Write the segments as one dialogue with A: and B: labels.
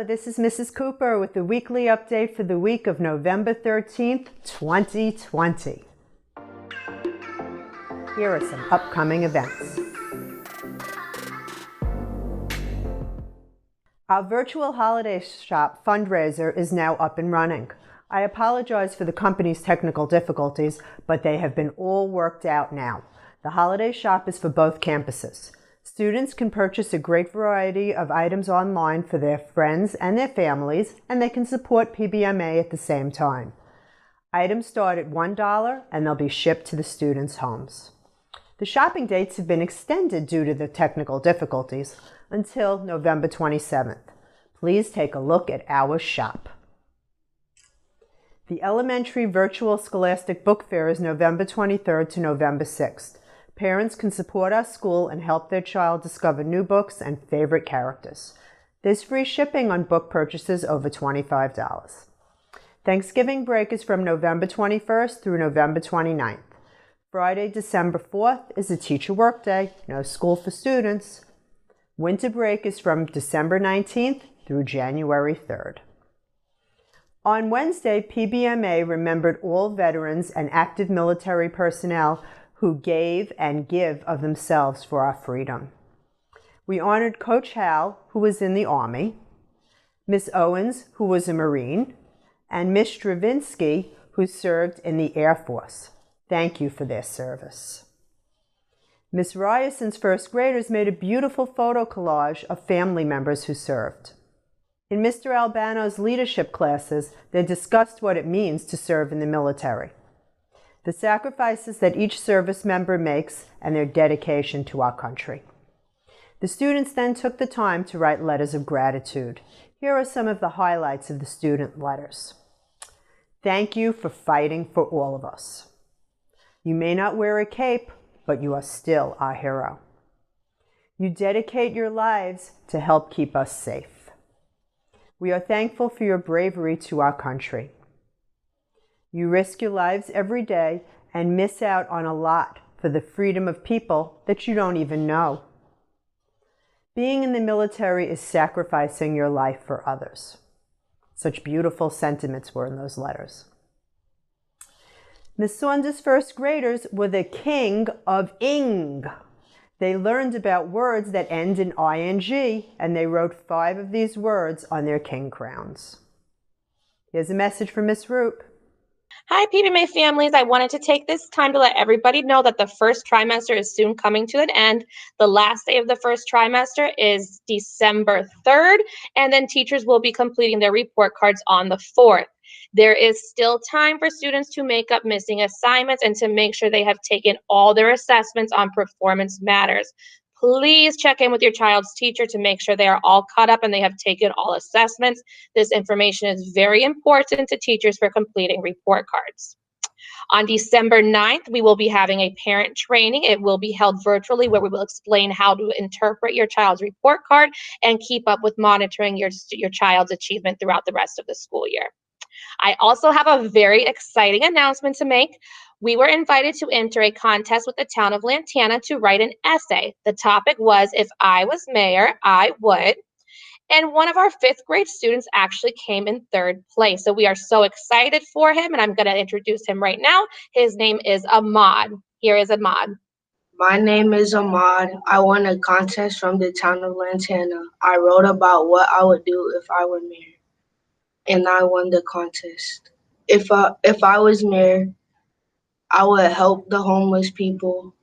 A: Hello, this is Mrs. Cooper with the weekly update for the week of November 13th, 2020. Here are some upcoming events. Our virtual holiday shop fundraiser is now up and running. I apologize for the company's technical difficulties, but they have been all worked out now. The holiday shop is for both campuses. Students can purchase a great variety of items online for their friends and their families, and they can support PBMA at the same time. Items start at $1 and they'll be shipped to the students' homes. The shopping dates have been extended due to the technical difficulties until November 27th. Please take a look at our shop. The elementary virtual Scholastic Book Fair is November 23rd to November 6th. Parents can support our school and help their child discover new books and favorite characters. There's free shipping on book purchases over $25. Thanksgiving break is from November 21st through November 29th. Friday, December 4th is a teacher workday, no school for students. Winter break is from December 19th through January 3rd. On Wednesday, PBMA remembered all veterans and active military personnel who gave and give of themselves for our freedom. We honored Coach Hal, who was in the Army, Miss Owens, who was a Marine, and Miss Stravinsky, who served in the Air Force. Thank you for their service. Miss Ryerson's first graders made a beautiful photo collage of family members who served. In Mr. Albano's leadership classes, they discussed what it means to serve in the military, the sacrifices that each service member makes, and their dedication to our country. The students then took the time to write letters of gratitude. Here are some of the highlights of the student letters. Thank you for fighting for all of us. You may not wear a cape, but you are still our hero. You dedicate your lives to help keep us safe. We are thankful for your bravery to our country. You risk your lives every day and miss out on a lot for the freedom of people that you don't even know. Being in the military is sacrificing your life for others. Such beautiful sentiments were in those letters. Miss Saunders' first graders were the king of ing. They learned about words that end in ing, and they wrote 5 of these words on their king crowns. Here's a message from Mrsroop.
B: Hi, PBMA families. I wanted to take this time to let everybody know that the first trimester is soon coming to an end. The last day of the first trimester is December 3rd, and then teachers will be completing their report cards on the 4th. There is still time for students to make up missing assignments and to make sure they have taken all their assessments on performance matters. Please check in with your child's teacher to make sure they are all caught up and they have taken all assessments. This information is very important to teachers for completing report cards. On December 9th, we will be having a parent training. It will be held virtually where we will explain how to interpret your child's report card and keep up with monitoring your child's achievement throughout the rest of the school year. I also have a very exciting announcement to make. We were invited to enter a contest with the town of Lantana to write an essay. The topic was, if I was mayor, I would. And one of our 5th grade students actually came in 3rd place. So we are so excited for him, and I'm going to introduce him right now. His name is Ahmad. Here is Ahmad.
C: My name is Ahmad. I won a contest from the town of Lantana. I wrote about what I would do if I were mayor, and I won the contest. If I was mayor, I would help the homeless people.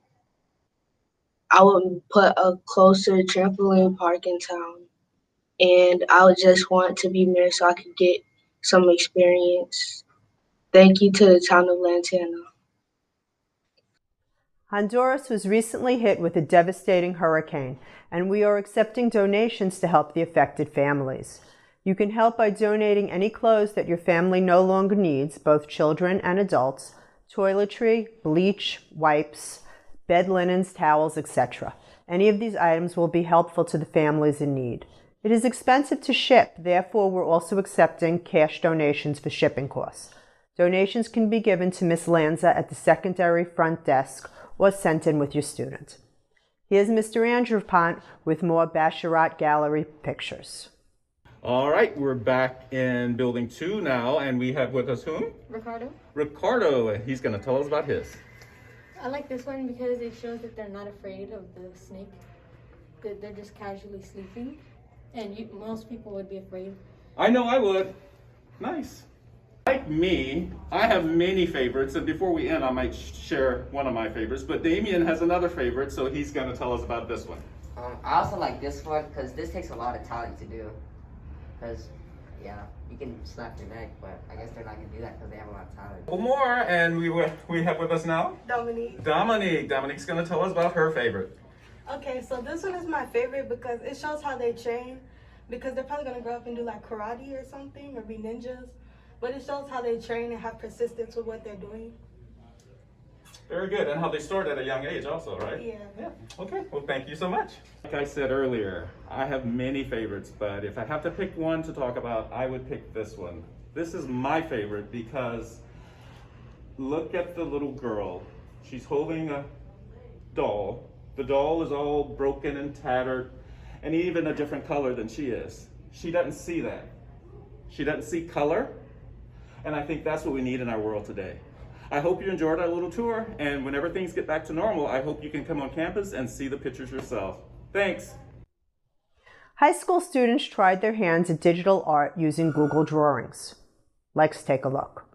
C: I would put a closer trampoline park in town. And I would just want to be mayor so I could get some experience. Thank you to the town of Lantana.
A: Honduras was recently hit with a devastating hurricane, and we are accepting donations to help the affected families. You can help by donating any clothes that your family no longer needs, both children and adults, toiletry, bleach, wipes, bed linens, towels, etc. Any of these items will be helpful to the families in need. It is expensive to ship, therefore we're also accepting cash donations for shipping costs. Donations can be given to Ms. Lanza at the secondary front desk or sent in with your student. Here's Mr. Andrew Pont with more Basharat Gallery pictures.
D: All right, we're back in building 2 now, and we have with us whom?
E: Ricardo.
D: Ricardo, and he's going to tell us about his.
E: I like this one because it shows that they're not afraid of the snake. That they're just casually sleeping, and most people would be afraid.
D: I know I would. Nice. Like me, I have many favorites, and before we end, I might share one of my favorites, but Damien has another favorite, so he's going to tell us about this one.
F: I also like this one because this takes a lot of talent to do. Because, yeah, you can snap your neck, but I guess they're not going to do that because they have a lot of talent.
D: One more, and we have with us now
G: Dominique.
D: Dominique's going to tell us about her favorite.
G: Okay, so this one is my favorite because it shows how they train. Because they're probably gonna grow up and do like karate or something or be ninjas. But it shows how they train and have persistence with what they're doing.
D: Very good, and how they start at a young age also, right?
G: Yeah.
D: Okay, well thank you so much. Like I said earlier, I have many favorites, but if I have to pick one to talk about, I would pick this one. This is my favorite because look at the little girl. She's holding a doll. The doll is all broken and tattered and even a different color than she is. She doesn't see that. She doesn't see color, and I think that's what we need in our world today. I hope you enjoyed our little tour, and whenever things get back to normal, I hope you can come on campus and see the pictures yourself. Thanks.
A: High school students tried their hands at digital art using Google Drawings. Let's take a look.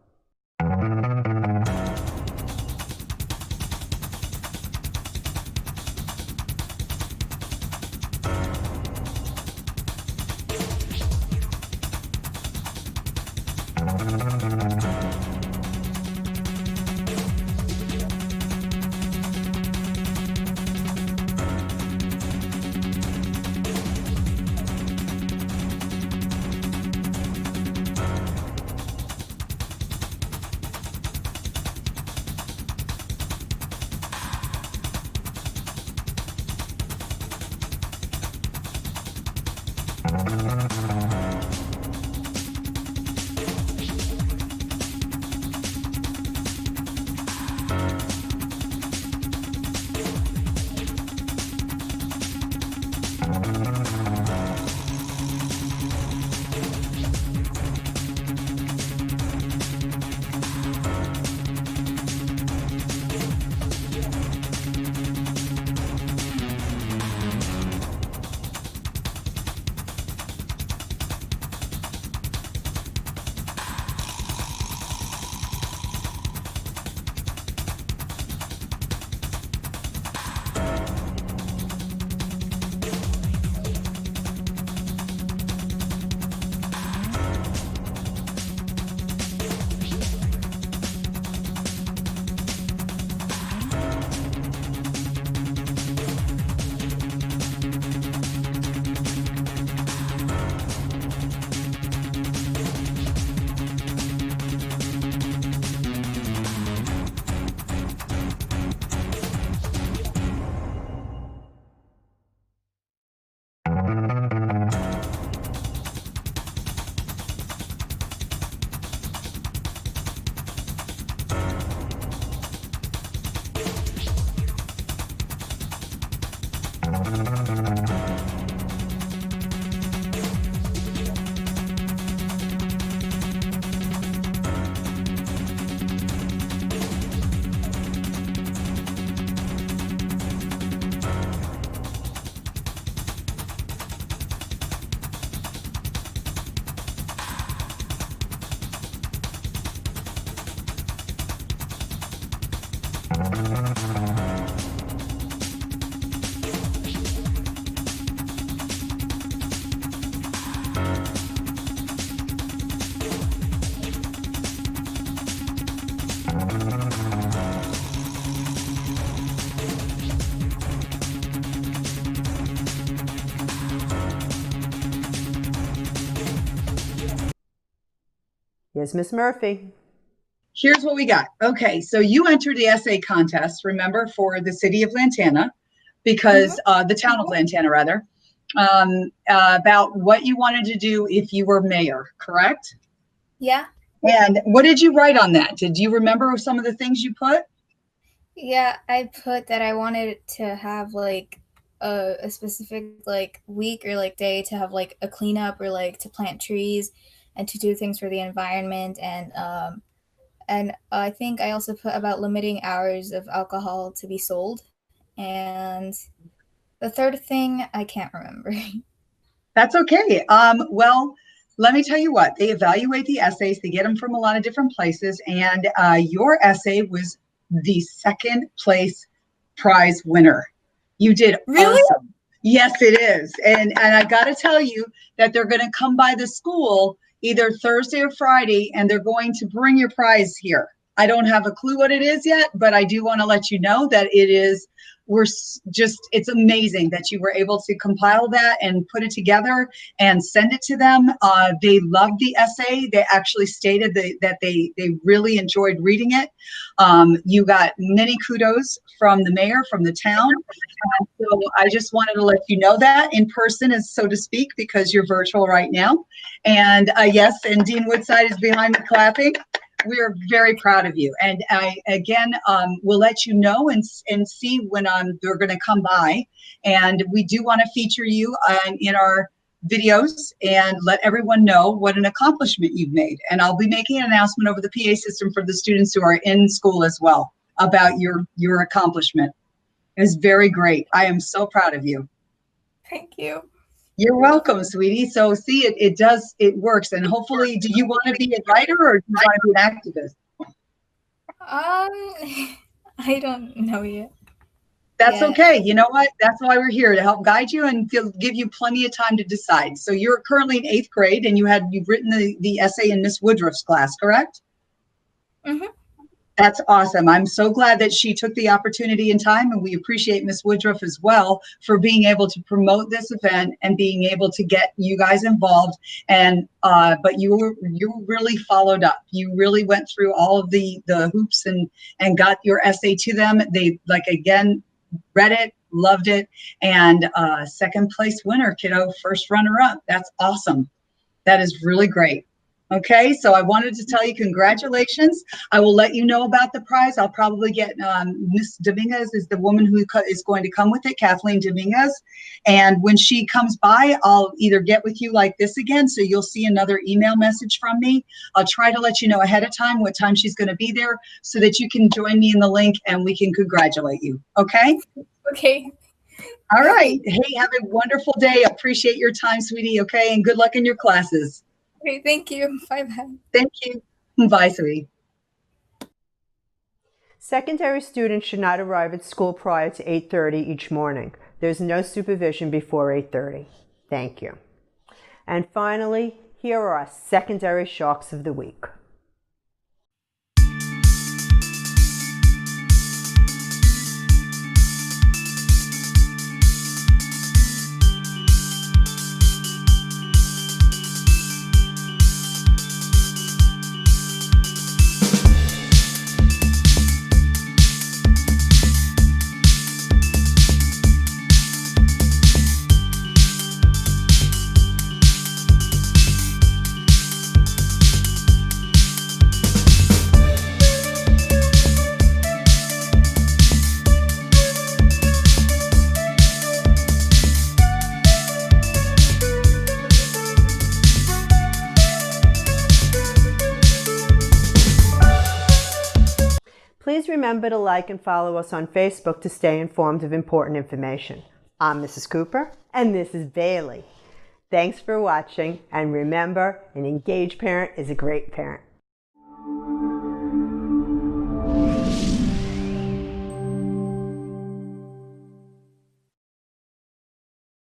A: Here's Miss Murphy.
H: Here's what we got. Okay, so you entered the essay contest, remember, for the city of Lantana, because the town of Lantana, rather, about what you wanted to do if you were mayor, correct?
I: Yeah.
H: And what did you write on that? Did you remember some of the things you put?
I: Yeah, I put that I wanted to have like a specific like week or like day to have like a cleanup or like to plant trees and to do things for the environment. And I think I also put about limiting hours of alcohol to be sold. And the third thing I can't remember.
H: That's okay. Well, let me tell you what, they evaluate the essays, they get them from a lot of different places, and your essay was the second place prize winner. You did
I: Really?
H: awesome. Yes, it is. And I got to tell you that they're going to come by the school either Thursday or Friday, and they're going to bring your prize here. I don't have a clue what it is yet, but I do want to let you know that it is, it's amazing that you were able to compile that and put it together and send it to them. They loved the essay. They actually stated that they really enjoyed reading it. You got many kudos from the mayor, from the town. So I just wanted to let you know that in person, is so to speak, because you're virtual right now. And yes, and Dean Woodside is behind me clapping. We are very proud of you. And I, again, will let you know and see when they're going to come by. And we do want to feature you in our videos and let everyone know what an accomplishment you've made. And I'll be making an announcement over the PA system for the students who are in school as well about your accomplishment. It was very great. I am so proud of you.
I: Thank you.
H: You're welcome, sweetie. So see, it works. And hopefully, do you want to be a writer or do you want to be an activist?
I: I don't know yet.
H: That's okay. You know what? That's why we're here, to help guide you and give you plenty of time to decide. So you're currently in 8th grade and you've written the essay in Miss Woodruff's class, correct?
I: Mm-hmm.
H: That's awesome. I'm so glad that she took the opportunity and time, and we appreciate Miss Woodruff as well for being able to promote this event and being able to get you guys involved. And but you really followed up. You really went through all of the hoops and got your essay to them. They again read it, loved it, and second place winner, kiddo, first runner up. That's awesome. That is really great. Okay, so I wanted to tell you congratulations. I will let you know about the prize. I'll probably get Miss Dominguez is the woman who is going to come with it, Kathleen Dominguez. And when she comes by, I'll either get with you like this again, so you'll see another email message from me. I'll try to let you know ahead of time what time she's going to be there so that you can join me in the link and we can congratulate you. Okay?
I: Okay.
H: All right. Hey, have a wonderful day. Appreciate your time, sweetie. Okay, and good luck in your classes.
I: Okay, thank you. Bye-bye.
H: Thank you. Bye, sweetie.
A: Secondary students should not arrive at school prior to 8:30 each morning. There's no supervision before 8:30. Thank you. And finally, here are our secondary sharks of the week. Please remember to like and follow us on Facebook to stay informed of important information. I'm Mrs. Cooper, and this is Bailey. Thanks for watching, and remember, an engaged parent is a great parent.